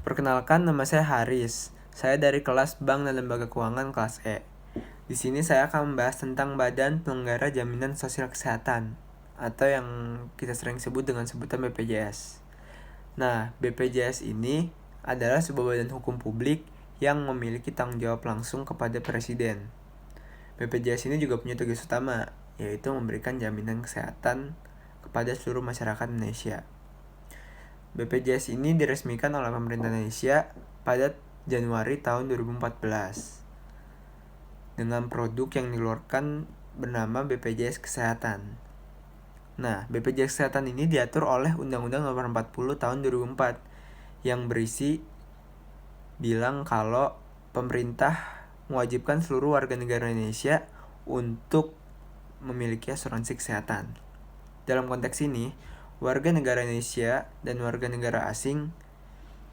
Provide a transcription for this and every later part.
Perkenalkan, nama saya Haris. Saya dari kelas Bank dan Lembaga Keuangan kelas E. Di sini saya akan membahas tentang Badan Penyelenggara Jaminan Sosial Kesehatan atau yang kita sering sebut dengan sebutan BPJS. Nah, BPJS ini adalah sebuah badan hukum publik yang memiliki tanggung jawab langsung kepada Presiden. BPJS ini juga punya tugas utama, yaitu memberikan jaminan kesehatan kepada seluruh masyarakat Indonesia. BPJS ini diresmikan oleh pemerintah Indonesia pada Januari tahun 2014 dengan produk yang dikeluarkan bernama BPJS Kesehatan. Nah, BPJS Kesehatan ini diatur oleh Undang-Undang Nomor 40 tahun 2004 yang berisi bilang kalau pemerintah mewajibkan seluruh warga negara Indonesia untuk memiliki asuransi kesehatan. Dalam konteks ini, warga negara Indonesia dan warga negara asing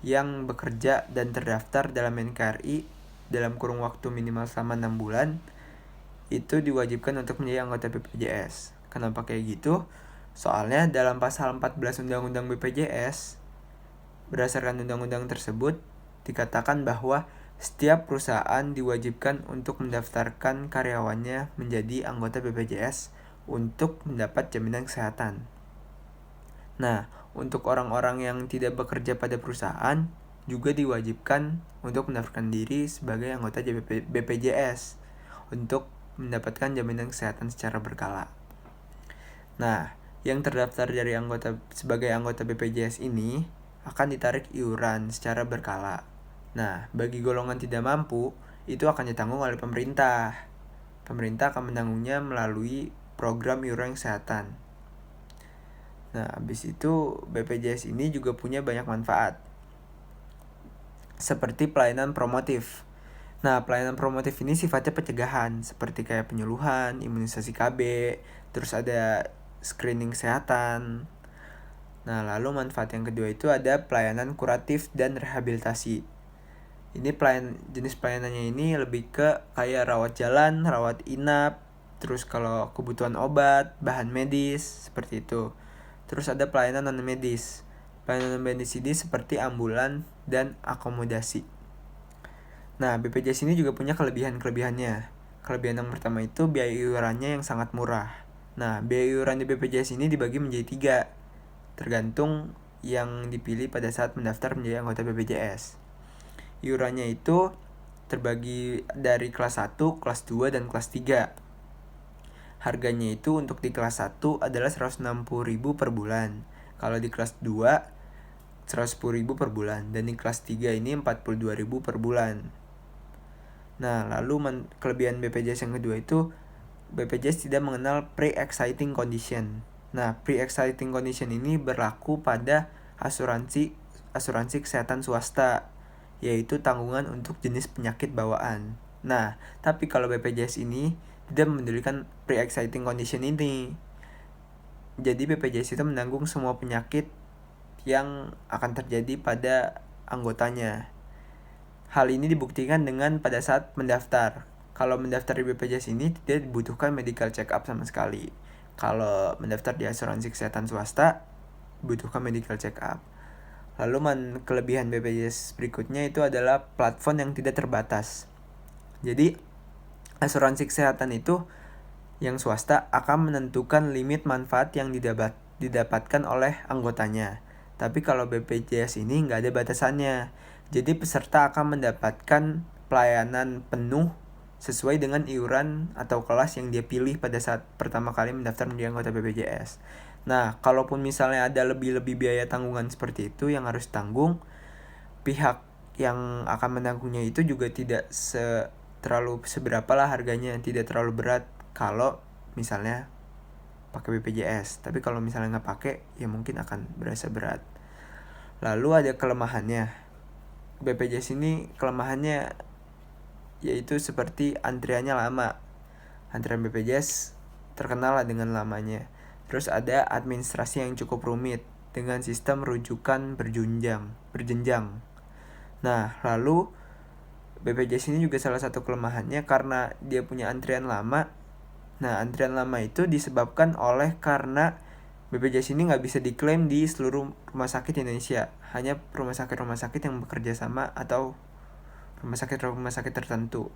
yang bekerja dan terdaftar dalam NKRI dalam kurun waktu minimal selama 6 bulan itu diwajibkan untuk menjadi anggota BPJS. Kenapa kayak gitu? Soalnya dalam pasal 14 Undang-Undang BPJS, berdasarkan undang-undang tersebut, dikatakan bahwa setiap perusahaan diwajibkan untuk mendaftarkan karyawannya menjadi anggota BPJS untuk mendapat jaminan kesehatan. Nah, untuk orang-orang yang tidak bekerja pada perusahaan juga diwajibkan untuk mendaftarkan diri sebagai anggota BPJS untuk mendapatkan jaminan kesehatan secara berkala. Nah, yang terdaftar dari sebagai anggota BPJS ini akan ditarik iuran secara berkala. Nah, bagi golongan tidak mampu, itu akan ditanggung oleh pemerintah. Pemerintah akan menanggungnya melalui program iuran kesehatan. Nah, habis itu BPJS ini juga punya banyak manfaat, seperti pelayanan promotif. Nah, pelayanan promotif ini sifatnya pencegahan, seperti kayak penyuluhan, imunisasi KB, terus ada screening kesehatan. Nah, lalu manfaat yang kedua itu ada pelayanan kuratif dan rehabilitasi. Ini jenis pelayanannya ini lebih ke kayak rawat jalan, rawat inap, terus kalau kebutuhan obat, bahan medis, seperti itu. Terus ada pelayanan non-medis. Pelayanan non-medis ini seperti ambulan dan akomodasi. Nah, BPJS ini juga punya kelebihan-kelebihannya. Kelebihan yang pertama itu biaya iurannya yang sangat murah. Nah, biaya iuran di BPJS ini dibagi menjadi 3, tergantung yang dipilih pada saat mendaftar menjadi anggota BPJS. Iurannya itu terbagi dari kelas 1, kelas 2, dan kelas 3. Harganya itu untuk di kelas 1 adalah 160.000 per bulan. Kalau di kelas 2, 110.000 per bulan. Dan di kelas 3 ini 42.000 per bulan. Nah, lalu kelebihan BPJS yang kedua itu BPJS tidak mengenal pre-existing condition. Nah, pre-existing condition ini berlaku pada asuransi kesehatan swasta, yaitu tanggungan untuk jenis penyakit bawaan. Nah, tapi kalau BPJS ini tidak memedulikan pre-existing condition ini. Jadi BPJS itu menanggung semua penyakit yang akan terjadi pada anggotanya. Hal ini dibuktikan dengan pada saat mendaftar. Kalau mendaftar di BPJS ini tidak dibutuhkan medical check up sama sekali. Kalau mendaftar di asuransi kesehatan swasta, dibutuhkan medical check up. Lalu kelebihan BPJS berikutnya itu adalah platform yang tidak terbatas. Jadi, asuransi kesehatan itu yang swasta akan menentukan limit manfaat yang didapatkan oleh anggotanya. Tapi kalau BPJS ini nggak ada batasannya. Jadi peserta akan mendapatkan pelayanan penuh sesuai dengan iuran atau kelas yang dia pilih pada saat pertama kali mendaftar menjadi anggota BPJS. Nah, kalaupun misalnya ada lebih-lebih biaya tanggungan seperti itu yang harus tanggung, pihak yang akan menanggungnya itu juga tidak terlalu seberapa lah harganya, tidak terlalu berat kalau misalnya pakai BPJS. Tapi kalau misalnya nggak pakai, ya mungkin akan berasa berat. Lalu ada kelemahannya. BPJS ini kelemahannya yaitu seperti antriannya lama. Antrian BPJS terkenal lah dengan lamanya. Terus ada administrasi yang cukup rumit dengan sistem rujukan berjenjang. Nah, lalu BPJS ini juga salah satu kelemahannya karena dia punya antrian lama. Nah, antrian lama itu disebabkan oleh karena BPJS ini nggak bisa diklaim di seluruh rumah sakit Indonesia, hanya rumah sakit yang bekerja sama atau rumah sakit tertentu.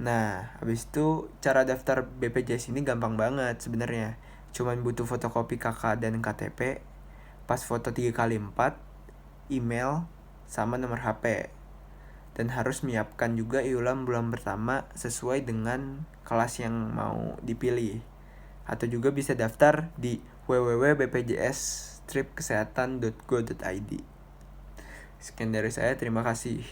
Nah, habis itu cara daftar BPJS ini gampang banget sebenarnya. Cuman butuh fotokopi KK dan KTP, pas foto 3x4, email, sama nomor HP. Dan harus menyiapkan juga iuran bulan pertama sesuai dengan kelas yang mau dipilih. Atau juga bisa daftar di www.bpjs-kesehatan.go.id. Sekian dari saya, terima kasih.